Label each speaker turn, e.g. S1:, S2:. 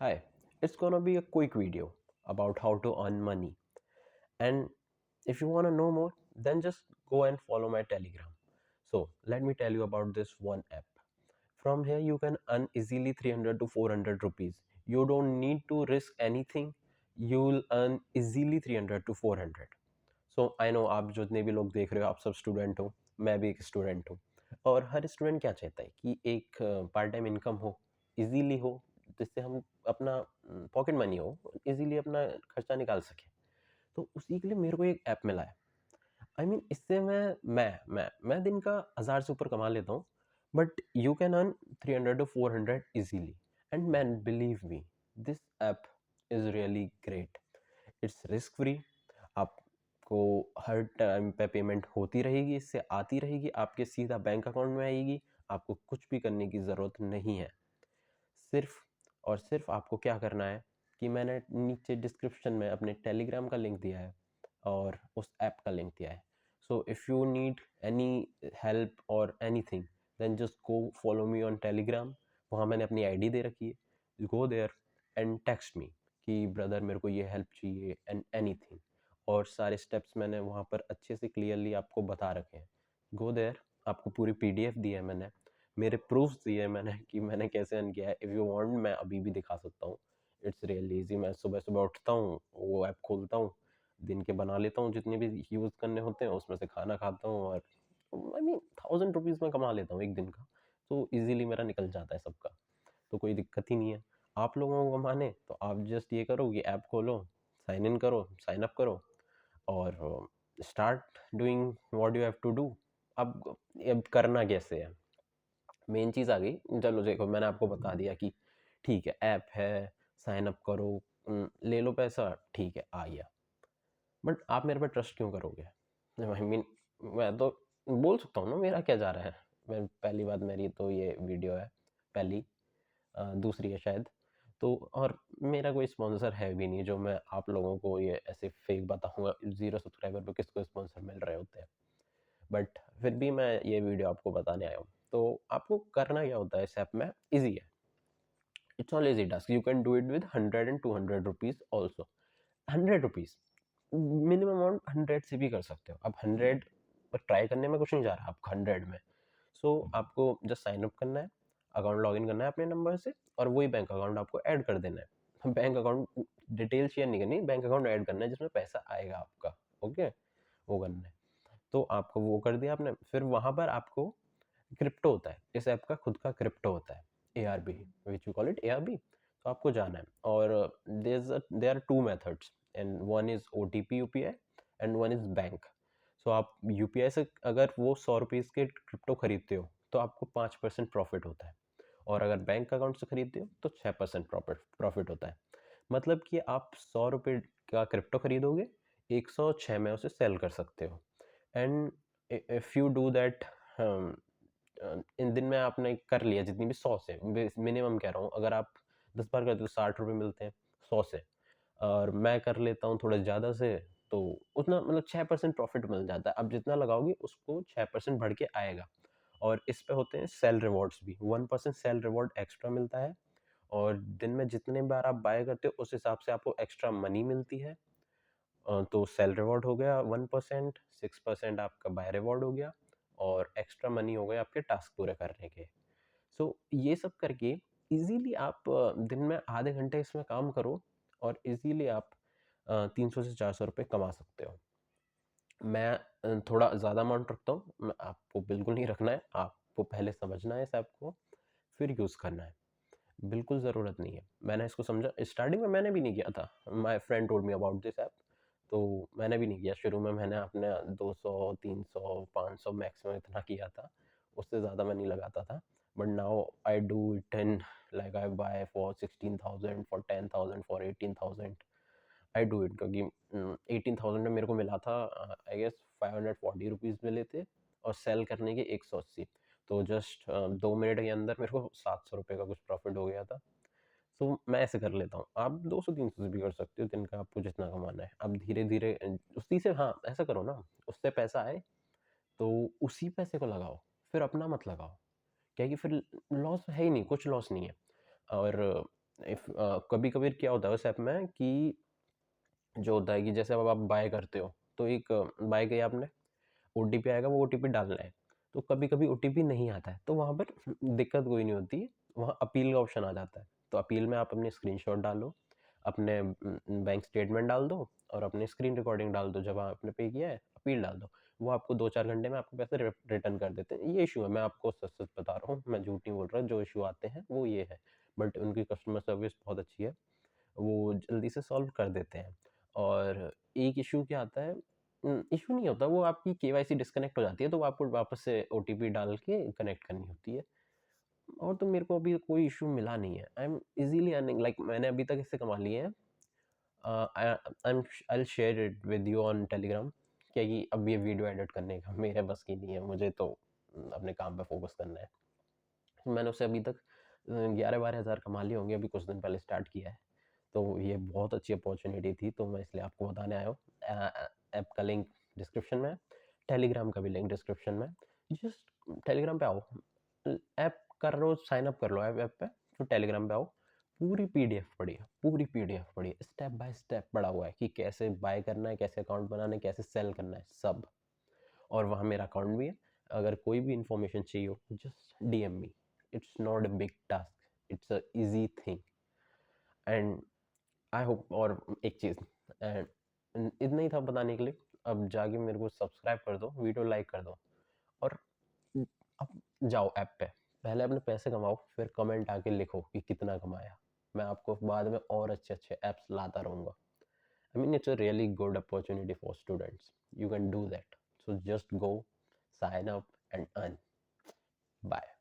S1: Hi, it's gonna be a quick video about how to earn money. And if you wanna know more, then just go and follow my Telegram. So, let me tell you about this one app. From here, you can earn easily 300 to 400 rupees. You don't need to risk anything. You'll earn easily 300 to 400. So I know आप जितने भी लोग देख रहे हो आप सब student हो, मैं भी एक स्टूडेंट हूँ। और हर स्टूडेंट क्या चाहता है कि एक पार्ट टाइम इनकम हो, इजीली हो, जिससे हम अपना पॉकेट मनी हो, इजीली अपना खर्चा निकाल सकें। तो उसी के लिए मेरे को एक ऐप मिला है। आई मीन इससे मैं दिन का 1000 से ऊपर कमा लेता हूँ, but you can earn 300 to 400 easily. And man believe me, this app is really great. It's risk free. आपको हर टाइम पे पेमेंट होती रहेगी, इससे आती रहेगी, आपके सीधा बैंक अकाउंट में आएगी। आपको कुछ भी करने की ज़रूरत नहीं है। सिर्फ और सिर्फ आपको क्या करना है कि मैंने नीचे डिस्क्रिप्शन में अपने टेलीग्राम का लिंक दिया है और उस ऐप का लिंक दिया है। So if you need any help or anything, then just go follow me on Telegram. वहाँ मैंने अपनी आईडी दे रखी है। Go there and text me कि ब्रदर मेरे को ये हेल्प चाहिए एंड एनीथिंग। और सारे स्टेप्स मैंने वहाँ पर अच्छे से क्लियरली आपको बता रखे हैं। Go there. आपको पूरी पीडीएफ दी है मैंने, मेरे प्रूफ्स दिए मैंने कि मैंने कैसे अर्न किया है। इफ़ यू वांट मैं अभी भी दिखा सकता हूँ। It's really easy. मैं सुबह सुबह उठता हूँ, वो ऐप खोलता हूँ, दिन के बना लेता हूँ जितने भी यूज़ करने होते हैं, उसमें से खाना खाता हूँ और आई मीन 1000 रुपीज़ में कमा लेता हूँ एक दिन का। तो इजीली मेरा निकल जाता है सबका। तो कोई दिक्कत ही नहीं है। आप लोगों को कमाने तो आप जस्ट ये करो कि ऐप खोलो, साइन इन करो, साइन अप करो और start doing what you have to do. अब करना कैसे है, मेन चीज़ आ गई। चलो देखो, मैंने आपको बता दिया कि ठीक है ऐप है, साइन अप करो, ले लो पैसा, ठीक है आ गया। बट आप मेरे पे ट्रस्ट क्यों करोगे? आई मीन मैं तो बोल सकता हूँ ना मेरा क्या जा रहा है। मैं पहली बात, मेरी तो ये वीडियो है पहली, दूसरी है शायद। तो और मेरा कोई स्पॉन्सर है भी नहीं जो मैं आप लोगों को ये ऐसे फेक बताऊंगा। 0 सब्सक्राइबर पे किसको स्पॉन्सर मिल रहे होते हैं। बट फिर भी मैं ये वीडियो आपको बताने आया हूँ। तो आपको करना क्या होता है इस ऐप में, ईजी है। It's all easy task. You can do it with 100 and 200 rupees also. 100 rupees minimum amount, 100 से भी कर सकते हो आप। 100 पर ट्राई करने में कुछ नहीं जा रहा आपका 100 में। सो आपको जस्ट साइन अप करना है, अकाउंट लॉगिन करना है अपने नंबर से, और वही बैंक अकाउंट आपको ऐड कर देना है। बैंक अकाउंट डिटेल शेयर नहीं करनी, बैंक अकाउंट ऐड करना है जिसमें पैसा आएगा आपका। ओके, वो करना है। तो आपको वो कर दिया आपने। फिर वहां पर आपको क्रिप्टो होता है, इस ऐप का खुद का क्रिप्टो होता है, ARB, which you call it ARB। तो आपको जाना है और there are two methods, and one is OTP UPI and one is bank. So आप UPI से अगर वो 100 रुपीज़ के क्रिप्टो खरीदते हो तो आपको 5% प्रॉफिट होता है, और अगर बैंक अकाउंट से खरीदते हो तो 6% प्रॉफिट होता है। मतलब कि आप 100 रुपये का क्रिप्टो खरीदोगे, 106 में उसे सेल कर सकते हो। And if you do that, इन दिन में आपने कर लिया जितनी भी 100 से, मिनिमम कह रहा हूँ, अगर आप 10 बार करते हो 60 रुपये मिलते हैं 100 से। और मैं कर लेता हूँ थोड़ा ज़्यादा से, तो उतना मतलब 6% प्रॉफिट मिल जाता है। अब जितना लगाओगे उसको 6% बढ़ के आएगा। और इस पे होते हैं सेल रिवॉर्ड्स भी, 1% सेल रिवॉर्ड एक्स्ट्रा मिलता है। और दिन में जितने बार आप बाय करते हो उस हिसाब से आपको एक्स्ट्रा मनी मिलती है। तो सेल रिवॉर्ड हो गया 1%, 6% आपका बाय रिवॉर्ड हो गया, और एक्स्ट्रा मनी हो गए आपके टास्क पूरे करने के। सो ये सब करके इजीली आप दिन में आधे घंटे इसमें काम करो और इजीली आप 300 से 400 रुपये कमा सकते हो। मैं थोड़ा ज़्यादा अमाउंट रखता हूँ, आपको बिल्कुल नहीं रखना है। आपको पहले समझना है इस ऐप को, फिर यूज़ करना है। बिल्कुल ज़रूरत नहीं है। मैंने इसको समझा, स्टार्टिंग में मैंने भी नहीं किया था। My friend told me about this app, तो मैंने भी नहीं किया। शुरू में मैंने अपने 200, 300, 500 मैक्सिमम इतना किया था, उससे ज़्यादा मैं नहीं लगाता था। But now I do it in, like I buy for 16,000, for 10,000, for 18,000। I do it क्योंकि 18,000 में मेरे को मिला था, आई गेस 540 रुपीज़ मिले थे, और सेल करने के 180। तो जस्ट 2 मिनट के अंदर मेरे को 700 रुपये का कुछ प्रॉफिट हो गया था। तो मैं ऐसे कर लेता हूँ। आप 200-300 से भी कर सकते हो दिन का, आपको जितना कमाना है। अब धीरे धीरे उसी से, हाँ ऐसा करो ना, उससे पैसा आए तो उसी पैसे को लगाओ, फिर अपना मत लगाओ। क्या कि फिर लॉस है ही नहीं, कुछ लॉस नहीं है। और इफ कभी कभी क्या होता है उस ऐप में कि जो होता है कि जैसे अब आप बाय करते हो तो एक बाय किया आपने, ओटीपी आएगा, वो ओटीपी डालना है। तो कभी कभी ओटीपी नहीं आता है तो वहाँ पर दिक्कत कोई नहीं होती, वहाँ अपील का ऑप्शन आ जाता है। तो अपील में आप अपनी स्क्रीनशॉट डालो, अपने बैंक स्टेटमेंट डाल दो और अपनी स्क्रीन रिकॉर्डिंग डाल दो जब आपने पे किया है, अपील डाल दो। वो आपको 2-4 घंटे में आपके पैसे रिटर्न कर देते हैं। ये इशू है, मैं आपको सच सच बता रहा हूँ, मैं झूठ नहीं बोल रहा, जो इशू आते हैं वो ये है। बट उनकी कस्टमर सर्विस बहुत अच्छी है, वो जल्दी से सॉल्व कर देते हैं। और एक इशू क्या आता है, इशू नहीं होता, वो आपकी केवाईसी डिस्कनेक्ट हो जाती है तो वो आपको वापस से ओटीपी डाल के कनेक्ट करनी होती है। और तो मेरे को अभी कोई इशू मिला नहीं है, I am easily earning, like मैंने अभी तक इससे कमा लिए हैं। I will share it with you on Telegram, क्या कि अब ये वीडियो एडिट करने का मेरे बस की नहीं है, मुझे तो अपने काम पे फोकस करना है। मैंने उससे अभी तक 11-12 हज़ार कमा लिए होंगे, अभी कुछ दिन पहले स्टार्ट किया है। तो ये बहुत अच्छी अपॉर्चुनिटी थी, तो मैं इसलिए आपको बताने आया हूँ। ऐप का लिंक डिस्क्रिप्शन में है, टेलीग्राम का भी लिंक डिस्क्रिप्शन में है। जस्ट टेलीग्राम पे आओ, ऐप कर लो, साइन अप कर लो ऐप पे, फिर टेलीग्राम पे आओ, पूरी पीडीएफ पढ़िए, पूरी पीडीएफ पढ़िए, स्टेप बाय स्टेप पढ़ा हुआ है कि कैसे बाय करना है, कैसे अकाउंट बनाना है, कैसे सेल करना है, सब। और वहाँ मेरा अकाउंट भी है, अगर कोई भी इंफॉर्मेशन चाहिए हो just DM me, it's not a big task, it's a easy thing. And I hope, और एक चीज़ एंड इतना ही था बताने के लिए, अब जाके मेरे को सब्सक्राइब कर दो, वीडियो लाइक कर दो, और अब जाओ ऐप पे, पहले अपने पैसे कमाओ, फिर कमेंट आके लिखो कि कितना कमाया। मैं आपको बाद में और अच्छे अच्छे ऐप्स लाता रहूँगा। I mean, it's a really good opportunity for students. You can do that. So just go, sign up, and earn. Bye.